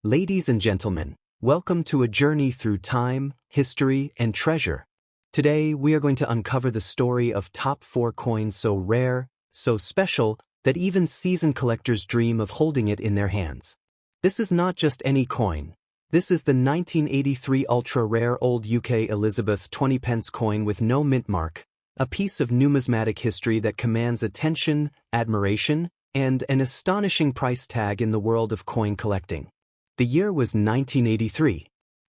Ladies and gentlemen, welcome to a journey through time, history, and treasure. Today, we are going to uncover the story of top 4 coins so rare, so special, that even seasoned collectors dream of holding it in their hands. This is not just any coin. This is the 1983 ultra-rare old UK Elizabeth 20 pence coin with no mint mark, a piece of numismatic history that commands attention, admiration, and an astonishing price tag in the world of coin collecting. The year was 1983.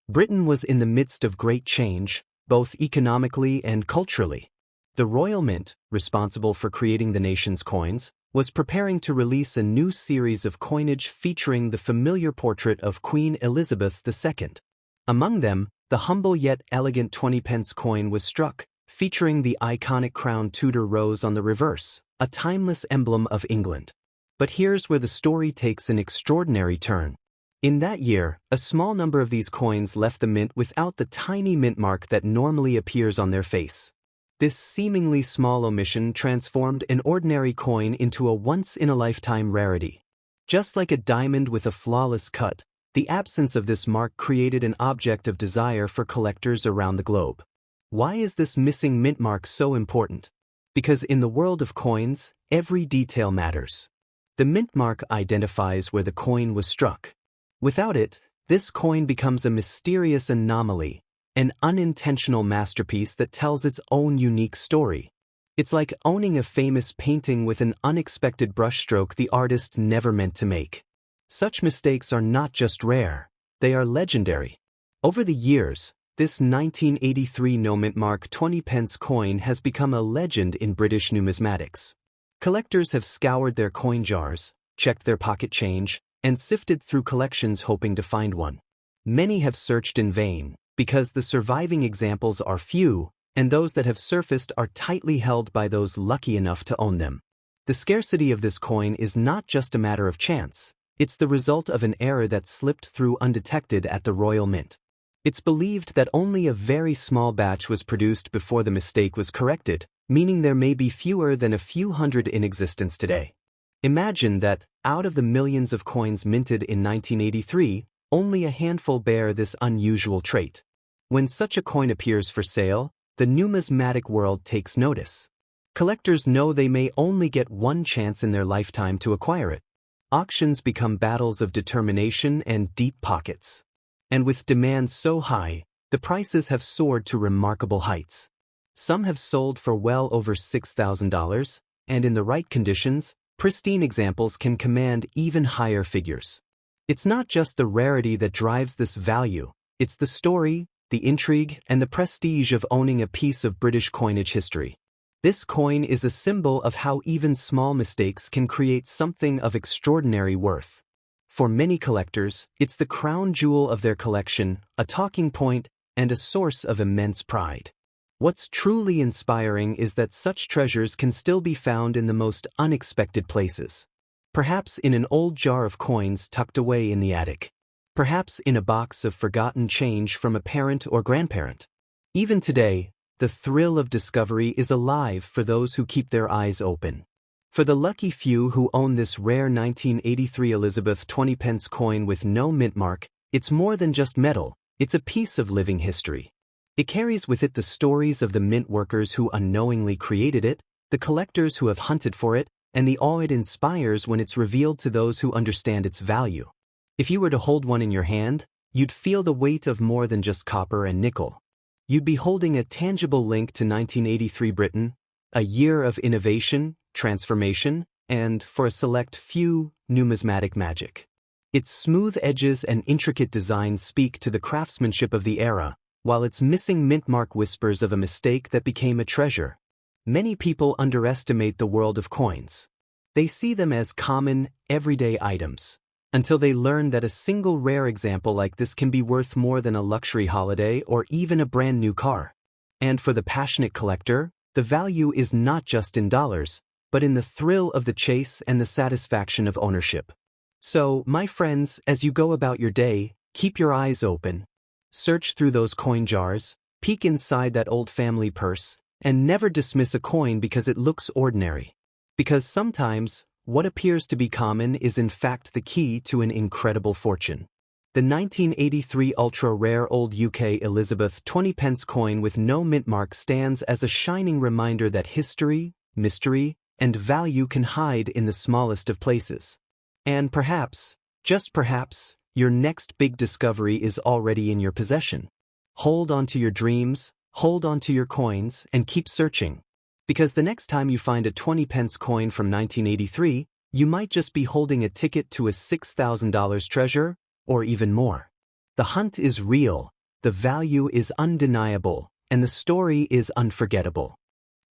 Britain was in the midst of great change, both economically and culturally. The Royal Mint, responsible for creating the nation's coins, was preparing to release a new series of coinage featuring the familiar portrait of Queen Elizabeth II. Among them, the humble yet elegant 20 pence coin was struck, featuring the iconic crown Tudor rose on the reverse, a timeless emblem of England. But here's where the story takes an extraordinary turn. In that year, a small number of these coins left the mint without the tiny mint mark that normally appears on their face. This seemingly small omission transformed an ordinary coin into a once-in-a-lifetime rarity. Just like a diamond with a flawless cut, the absence of this mark created an object of desire for collectors around the globe. Why is this missing mint mark so important? Because in the world of coins, every detail matters. The mint mark identifies where the coin was struck. Without it, this coin becomes a mysterious anomaly, an unintentional masterpiece that tells its own unique story. It's like owning a famous painting with an unexpected brushstroke the artist never meant to make. Such mistakes are not just rare, they are legendary. Over the years, this 1983 no mint mark 20 pence coin has become a legend in British numismatics. Collectors have scoured their coin jars, checked their pocket change, and sifted through collections hoping to find one. Many have searched in vain, because the surviving examples are few, and those that have surfaced are tightly held by those lucky enough to own them. The scarcity of this coin is not just a matter of chance, it's the result of an error that slipped through undetected at the Royal Mint. It's believed that only a very small batch was produced before the mistake was corrected, meaning there may be fewer than a few hundred in existence today. Imagine that, out of the millions of coins minted in 1983, only a handful bear this unusual trait. When such a coin appears for sale, the numismatic world takes notice. Collectors know they may only get one chance in their lifetime to acquire it. Auctions become battles of determination and deep pockets. And with demand so high, the prices have soared to remarkable heights. Some have sold for well over $6,000, and in the right conditions, pristine examples can command even higher figures. It's not just the rarity that drives this value, it's the story, the intrigue, and the prestige of owning a piece of British coinage history. This coin is a symbol of how even small mistakes can create something of extraordinary worth. For many collectors, it's the crown jewel of their collection, a talking point, and a source of immense pride. What's truly inspiring is that such treasures can still be found in the most unexpected places. Perhaps in an old jar of coins tucked away in the attic. Perhaps in a box of forgotten change from a parent or grandparent. Even today, the thrill of discovery is alive for those who keep their eyes open. For the lucky few who own this rare 1983 Elizabeth 20 pence coin with no mint mark, it's more than just metal, it's a piece of living history. It carries with it the stories of the mint workers who unknowingly created it, the collectors who have hunted for it, and the awe it inspires when it's revealed to those who understand its value. If you were to hold one in your hand, you'd feel the weight of more than just copper and nickel. You'd be holding a tangible link to 1983 Britain, a year of innovation, transformation, and, for a select few, numismatic magic. Its smooth edges and intricate designs speak to the craftsmanship of the era, while its missing mint mark whispers of a mistake that became a treasure. Many people underestimate the world of coins. They see them as common, everyday items, until they learn that a single rare example like this can be worth more than a luxury holiday or even a brand new car. And for the passionate collector, the value is not just in dollars, but in the thrill of the chase and the satisfaction of ownership. So, my friends, as you go about your day, keep your eyes open. Search through those coin jars, peek inside that old family purse, and never dismiss a coin because it looks ordinary. Because sometimes, what appears to be common is in fact the key to an incredible fortune. The 1983 ultra-rare old UK Elizabeth 20p coin with no mint mark stands as a shining reminder that history, mystery, and value can hide in the smallest of places. And perhaps, just perhaps, your next big discovery is already in your possession. Hold on to your dreams, hold on to your coins, and keep searching. Because the next time you find a 20p coin from 1983, you might just be holding a ticket to a $6,000 treasure, or even more. The hunt is real, the value is undeniable, and the story is unforgettable.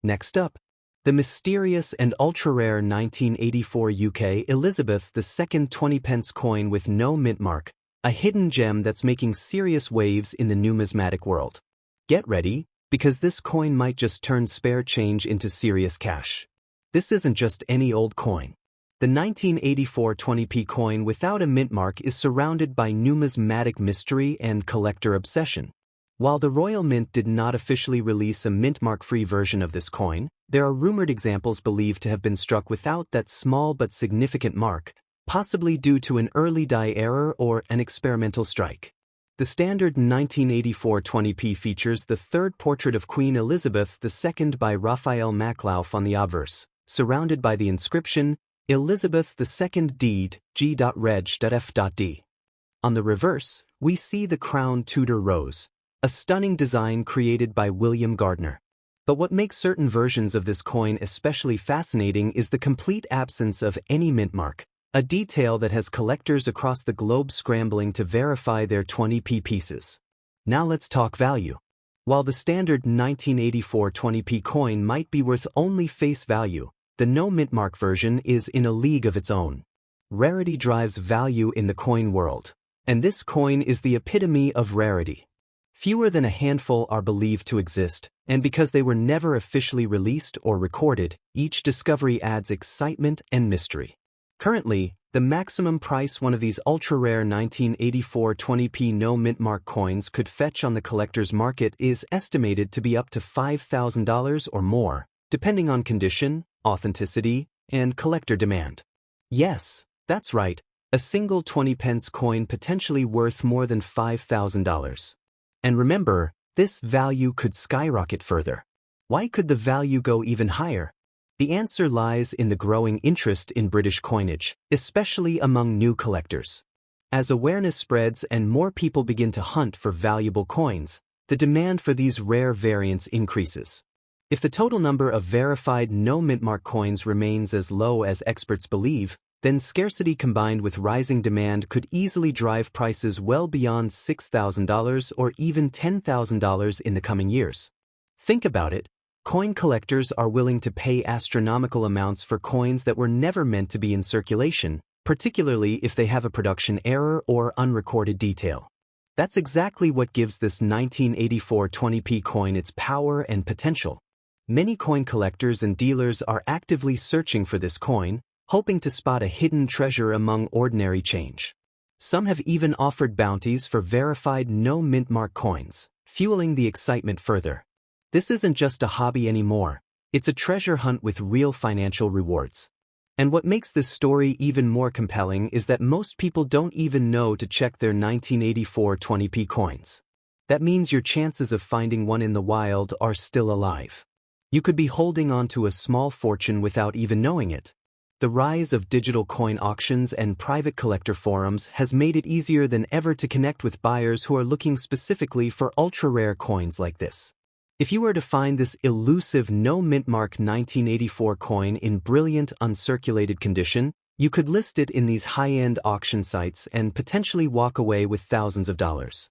Next up, the mysterious and ultra-rare 1984 UK Elizabeth II 20p coin with no mint mark, a hidden gem that's making serious waves in the numismatic world. Get ready, because this coin might just turn spare change into serious cash. This isn't just any old coin. The 1984 20p coin without a mint mark is surrounded by numismatic mystery and collector obsession. While the Royal Mint did not officially release a mint mark-free version of this coin, there are rumored examples believed to have been struck without that small but significant mark, possibly due to an early die error or an experimental strike. The standard 1984 20p features the third portrait of Queen Elizabeth II by Raphael Maclauf on the obverse, surrounded by the inscription, Elizabeth II deed, G.Reg.F.D. On the reverse, we see the crown Tudor rose, a stunning design created by William Gardner. But what makes certain versions of this coin especially fascinating is the complete absence of any mint mark, a detail that has collectors across the globe scrambling to verify their 20p pieces. Now let's talk value. While the standard 1984 20p coin might be worth only face value, the no mint mark version is in a league of its own. Rarity drives value in the coin world, and this coin is the epitome of rarity. Fewer than a handful are believed to exist, and because they were never officially released or recorded, each discovery adds excitement and mystery. Currently, the maximum price one of these ultra-rare 1984 20p no mint mark coins could fetch on the collector's market is estimated to be up to $5,000 or more, depending on condition, authenticity, and collector demand. Yes, that's right, a single 20p coin potentially worth more than $5,000. And remember, this value could skyrocket further. Why could the value go even higher? The answer lies in the growing interest in British coinage, especially among new collectors. As awareness spreads and more people begin to hunt for valuable coins, the demand for these rare variants increases. If the total number of verified no mint mark coins remains as low as experts believe, then scarcity combined with rising demand could easily drive prices well beyond $6,000 or even $10,000 in the coming years. Think about it. Coin collectors are willing to pay astronomical amounts for coins that were never meant to be in circulation, particularly if they have a production error or unrecorded detail. That's exactly what gives this 1984 20p coin its power and potential. Many coin collectors and dealers are actively searching for this coin, hoping to spot a hidden treasure among ordinary change. Some have even offered bounties for verified no mint mark coins, fueling the excitement further. This isn't just a hobby anymore, it's a treasure hunt with real financial rewards. And what makes this story even more compelling is that most people don't even know to check their 1984 20p coins. That means your chances of finding one in the wild are still alive. You could be holding on to a small fortune without even knowing it. The rise of digital coin auctions and private collector forums has made it easier than ever to connect with buyers who are looking specifically for ultra-rare coins like this. If you were to find this elusive no mint mark 1984 coin in brilliant uncirculated condition, you could list it in these high-end auction sites and potentially walk away with thousands of dollars.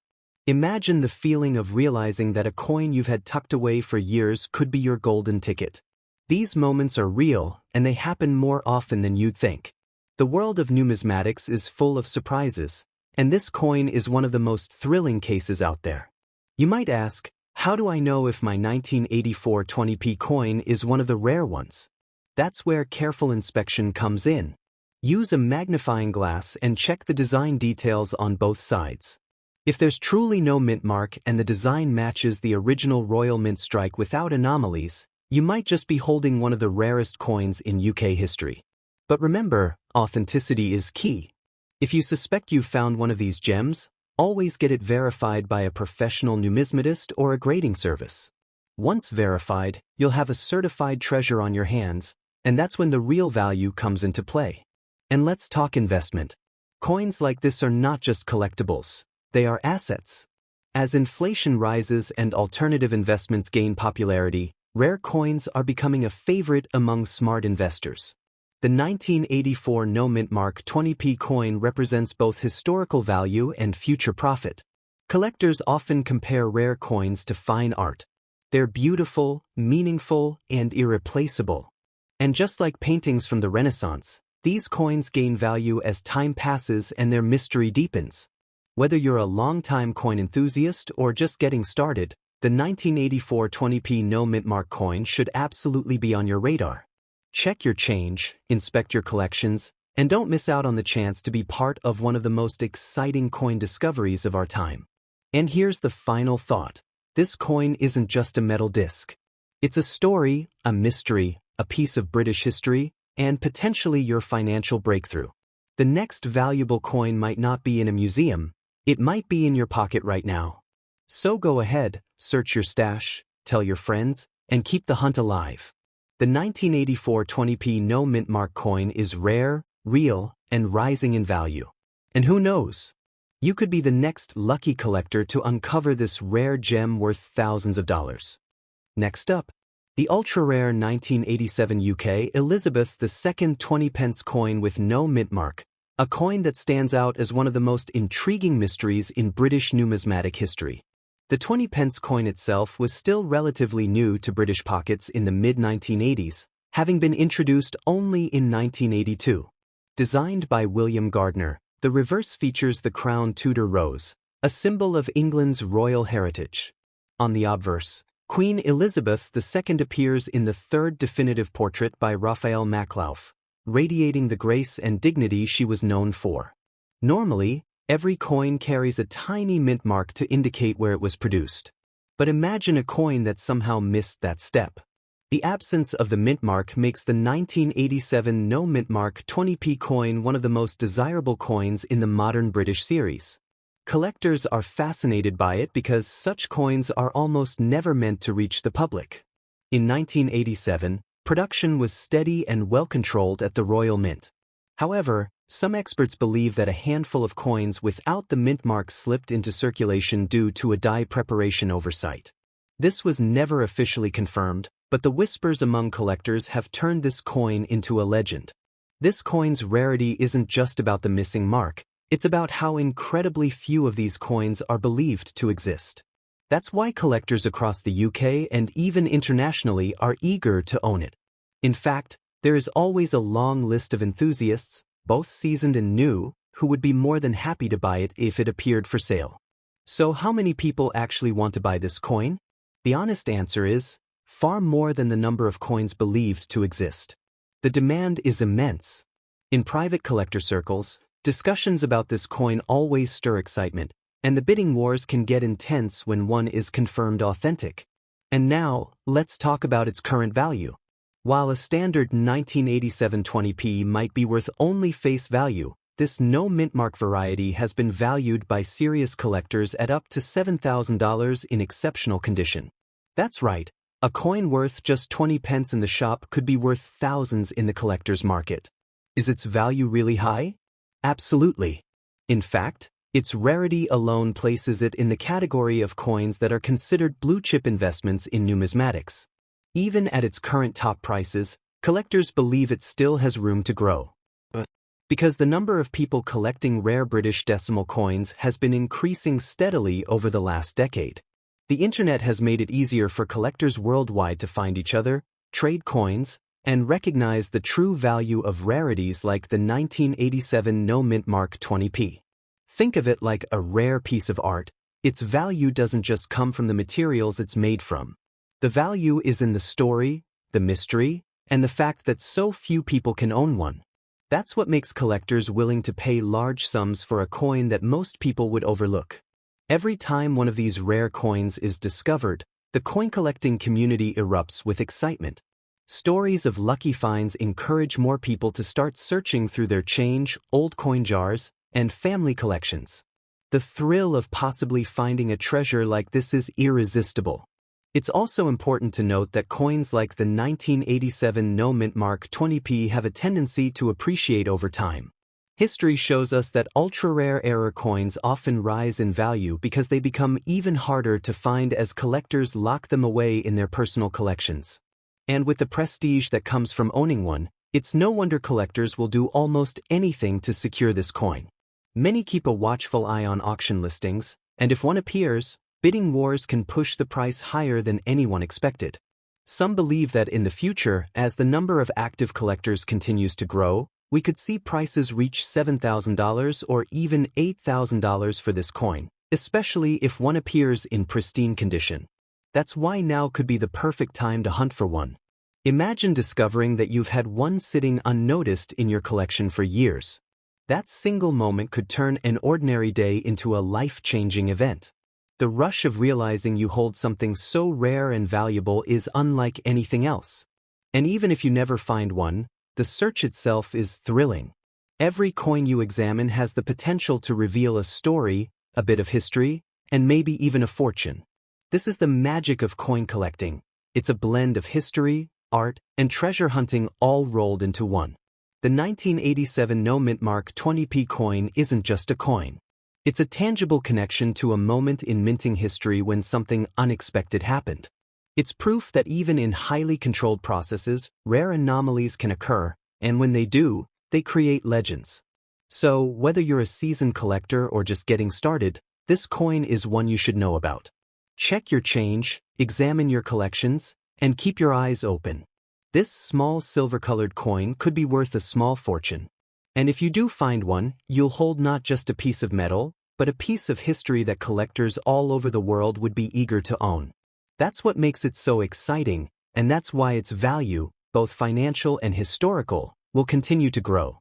Imagine the feeling of realizing that a coin you've had tucked away for years could be your golden ticket. These moments are real, and they happen more often than you'd think. The world of numismatics is full of surprises, and this coin is one of the most thrilling cases out there. You might ask, how do I know if my 1984 20p coin is one of the rare ones? That's where careful inspection comes in. Use a magnifying glass and check the design details on both sides. If there's truly no mint mark and the design matches the original Royal Mint strike without anomalies, you might just be holding one of the rarest coins in UK history. But remember, authenticity is key. If you suspect you've found one of these gems, always get it verified by a professional numismatist or a grading service. Once verified, you'll have a certified treasure on your hands, and that's when the real value comes into play. And let's talk investment. Coins like this are not just collectibles, they are assets. As inflation rises and alternative investments gain popularity, rare coins are becoming a favorite among smart investors. The 1984 No Mint Mark 20p coin represents both historical value and future profit. Collectors often compare rare coins to fine art. They're beautiful, meaningful, and irreplaceable. And just like paintings from the Renaissance, these coins gain value as time passes and their mystery deepens. Whether you're a long-time coin enthusiast or just getting started, the 1984 20p No Mint Mark coin should absolutely be on your radar. Check your change, inspect your collections, and don't miss out on the chance to be part of one of the most exciting coin discoveries of our time. And here's the final thought. This coin isn't just a metal disc. It's a story, a mystery, a piece of British history, and potentially your financial breakthrough. The next valuable coin might not be in a museum, it might be in your pocket right now. So go ahead, search your stash, tell your friends, and keep the hunt alive. The 1984 20p No Mint Mark coin is rare, real, and rising in value. And who knows? You could be the next lucky collector to uncover this rare gem worth thousands of dollars. Next up, the ultra-rare 1987 UK Elizabeth II 20p coin with no mint mark, a coin that stands out as one of the most intriguing mysteries in British numismatic history. The 20p coin itself was still relatively new to British pockets in the mid-1980s, having been introduced only in 1982. Designed by William Gardner, the reverse features the crown Tudor rose, a symbol of England's royal heritage. On the obverse, Queen Elizabeth II appears in the third definitive portrait by Raphael Maclauff, radiating the grace and dignity she was known for. Normally, every coin carries a tiny mint mark to indicate where it was produced. But imagine a coin that somehow missed that step. The absence of the mint mark makes the 1987 No Mint Mark 20p coin one of the most desirable coins in the modern British series. Collectors are fascinated by it because such coins are almost never meant to reach the public. In 1987, production was steady and well-controlled at the Royal Mint. However, some experts believe that a handful of coins without the mint mark slipped into circulation due to a die preparation oversight. This was never officially confirmed, but the whispers among collectors have turned this coin into a legend. This coin's rarity isn't just about the missing mark, it's about how incredibly few of these coins are believed to exist. That's why collectors across the UK and even internationally are eager to own it. In fact, there is always a long list of enthusiasts, both seasoned and new, who would be more than happy to buy it if it appeared for sale. So how many people actually want to buy this coin? The honest answer is, far more than the number of coins believed to exist. The demand is immense. In private collector circles, discussions about this coin always stir excitement, and the bidding wars can get intense when one is confirmed authentic. And now, let's talk about its current value. While a standard 1987 20p might be worth only face value, this no mint mark variety has been valued by serious collectors at up to $7,000 in exceptional condition. That's right, a coin worth just 20p in the shop could be worth thousands in the collector's market. Is its value really high? Absolutely. In fact, its rarity alone places it in the category of coins that are considered blue-chip investments in numismatics. Even at its current top prices, collectors believe it still has room to grow. Because the number of people collecting rare British decimal coins has been increasing steadily over the last decade. The internet has made it easier for collectors worldwide to find each other, trade coins, and recognize the true value of rarities like the 1987 No Mint Mark 20p. Think of it like a rare piece of art. Its value doesn't just come from the materials it's made from. The value is in the story, the mystery, and the fact that so few people can own one. That's what makes collectors willing to pay large sums for a coin that most people would overlook. Every time one of these rare coins is discovered, the coin collecting community erupts with excitement. Stories of lucky finds encourage more people to start searching through their change, old coin jars, and family collections. The thrill of possibly finding a treasure like this is irresistible. It's also important to note that coins like the 1987 no mint mark 20p have a tendency to appreciate over time. History shows us that ultra-rare error coins often rise in value because they become even harder to find as collectors lock them away in their personal collections. And with the prestige that comes from owning one, it's no wonder collectors will do almost anything to secure this coin. Many keep a watchful eye on auction listings, and if one appears, bidding wars can push the price higher than anyone expected. Some believe that in the future, as the number of active collectors continues to grow, we could see prices reach $7,000 or even $8,000 for this coin, especially if one appears in pristine condition. That's why now could be the perfect time to hunt for one. Imagine discovering that you've had one sitting unnoticed in your collection for years. That single moment could turn an ordinary day into a life-changing event. The rush of realizing you hold something so rare and valuable is unlike anything else. And even if you never find one, the search itself is thrilling. Every coin you examine has the potential to reveal a story, a bit of history, and maybe even a fortune. This is the magic of coin collecting. It's a blend of history, art, and treasure hunting all rolled into one. The 1987 no mint mark 20p coin isn't just a coin. It's a tangible connection to a moment in minting history when something unexpected happened. It's proof that even in highly controlled processes, rare anomalies can occur, and when they do, they create legends. So, whether you're a seasoned collector or just getting started, this coin is one you should know about. Check your change, examine your collections, and keep your eyes open. This small silver-colored coin could be worth a small fortune. And if you do find one, you'll hold not just a piece of metal, but a piece of history that collectors all over the world would be eager to own. That's what makes it so exciting, and that's why its value, both financial and historical, will continue to grow.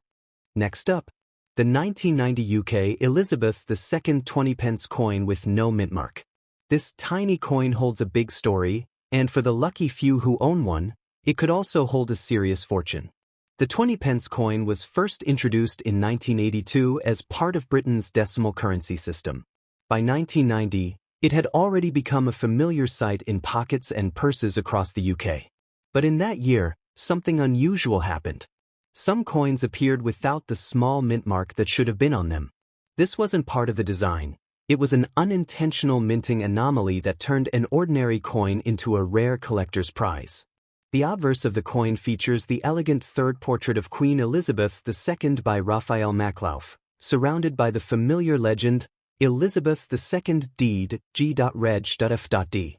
Next up, the 1990 UK Elizabeth II 20p coin with no mint mark. This tiny coin holds a big story, and for the lucky few who own one, it could also hold a serious fortune. The 20p coin was first introduced in 1982 as part of Britain's decimal currency system. By 1990, it had already become a familiar sight in pockets and purses across the UK. But in that year, something unusual happened. Some coins appeared without the small mint mark that should have been on them. This wasn't part of the design. It was an unintentional minting anomaly that turned an ordinary coin into a rare collector's prize. The obverse of the coin features the elegant third portrait of Queen Elizabeth II by Raphael Maclauff, surrounded by the familiar legend, Elizabeth II deed G.Reg.F.D.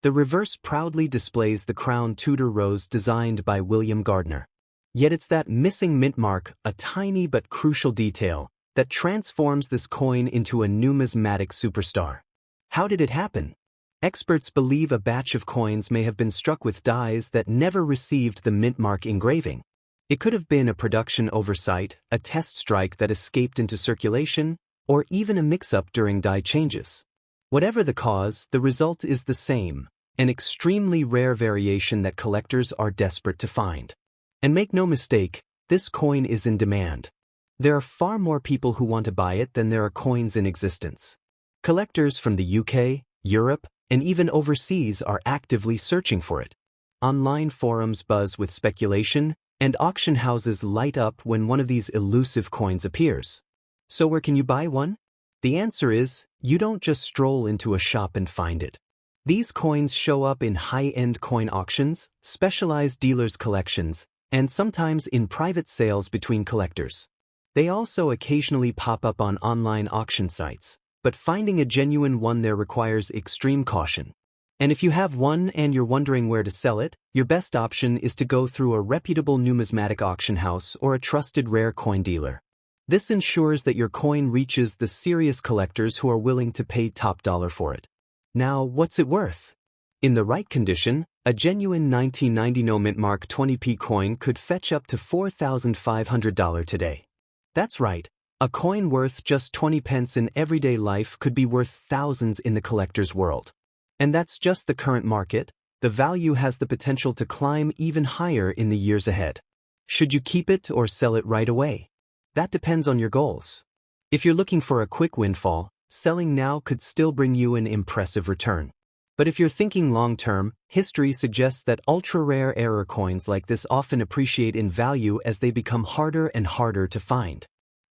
The reverse proudly displays the crown Tudor rose designed by William Gardner. Yet it's that missing mint mark, a tiny but crucial detail, that transforms this coin into a numismatic superstar. How did it happen? Experts believe a batch of coins may have been struck with dies that never received the mint mark engraving. It could have been a production oversight, a test strike that escaped into circulation, or even a mix-up during die changes. Whatever the cause, the result is the same, an extremely rare variation that collectors are desperate to find. And make no mistake, this coin is in demand. There are far more people who want to buy it than there are coins in existence. Collectors from the UK, Europe, and even overseas are actively searching for it. Online forums buzz with speculation, and auction houses light up when one of these elusive coins appears. So where can you buy one? The answer is, you don't just stroll into a shop and find it. These coins show up in high-end coin auctions, specialized dealers' collections, and sometimes in private sales between collectors. They also occasionally pop up on online auction sites, but finding a genuine one there requires extreme caution. And if you have one and you're wondering where to sell it, your best option is to go through a reputable numismatic auction house or a trusted rare coin dealer. This ensures that your coin reaches the serious collectors who are willing to pay top dollar for it. Now, what's it worth? In the right condition, a genuine 1990 no mint mark 20p coin could fetch up to $4,500 today. That's right. A coin worth just 20p in everyday life could be worth thousands in the collector's world. And that's just the current market. The value has the potential to climb even higher in the years ahead. Should you keep it or sell it right away? That depends on your goals. If you're looking for a quick windfall, selling now could still bring you an impressive return. But if you're thinking long-term, history suggests that ultra-rare error coins like this often appreciate in value as they become harder and harder to find.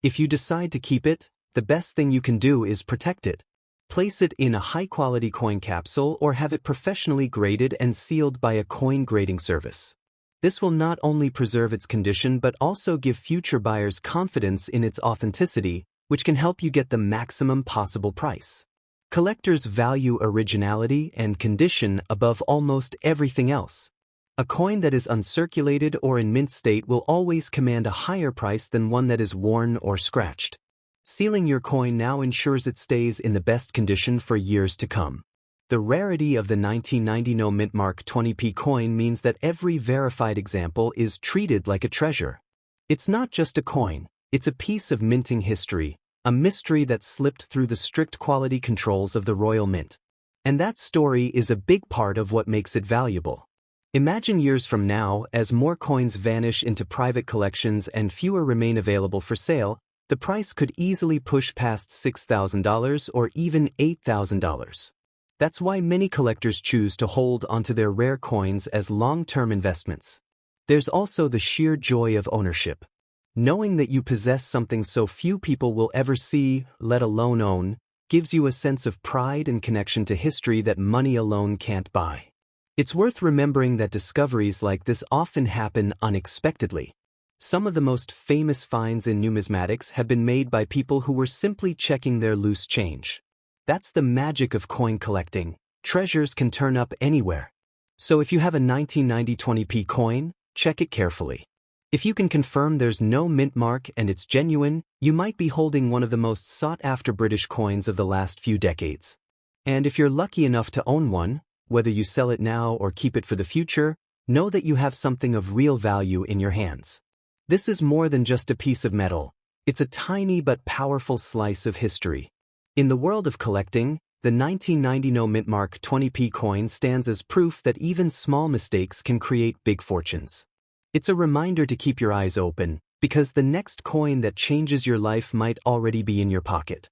If you decide to keep it, the best thing you can do is protect it. Place it in a high-quality coin capsule or have it professionally graded and sealed by a coin grading service. This will not only preserve its condition but also give future buyers confidence in its authenticity, which can help you get the maximum possible price. Collectors value originality and condition above almost everything else. A coin that is uncirculated or in mint state will always command a higher price than one that is worn or scratched. Sealing your coin now ensures it stays in the best condition for years to come. The rarity of the 1990 No Mint Mark 20p coin means that every verified example is treated like a treasure. It's not just a coin, it's a piece of minting history, a mystery that slipped through the strict quality controls of the Royal Mint. And that story is a big part of what makes it valuable. Imagine years from now, as more coins vanish into private collections and fewer remain available for sale, the price could easily push past $6,000 or even $8,000. That's why many collectors choose to hold onto their rare coins as long-term investments. There's also the sheer joy of ownership. Knowing that you possess something so few people will ever see, let alone own, gives you a sense of pride and connection to history that money alone can't buy. It's worth remembering that discoveries like this often happen unexpectedly. Some of the most famous finds in numismatics have been made by people who were simply checking their loose change. That's the magic of coin collecting. Treasures can turn up anywhere. So if you have a 1990 20p coin, check it carefully. If you can confirm there's no mint mark and it's genuine, you might be holding one of the most sought-after British coins of the last few decades. And if you're lucky enough to own one, whether you sell it now or keep it for the future, know that you have something of real value in your hands. This is more than just a piece of metal. It's a tiny but powerful slice of history. In the world of collecting, the 1990 No Mint Mark 20p coin stands as proof that even small mistakes can create big fortunes. It's a reminder to keep your eyes open, because the next coin that changes your life might already be in your pocket.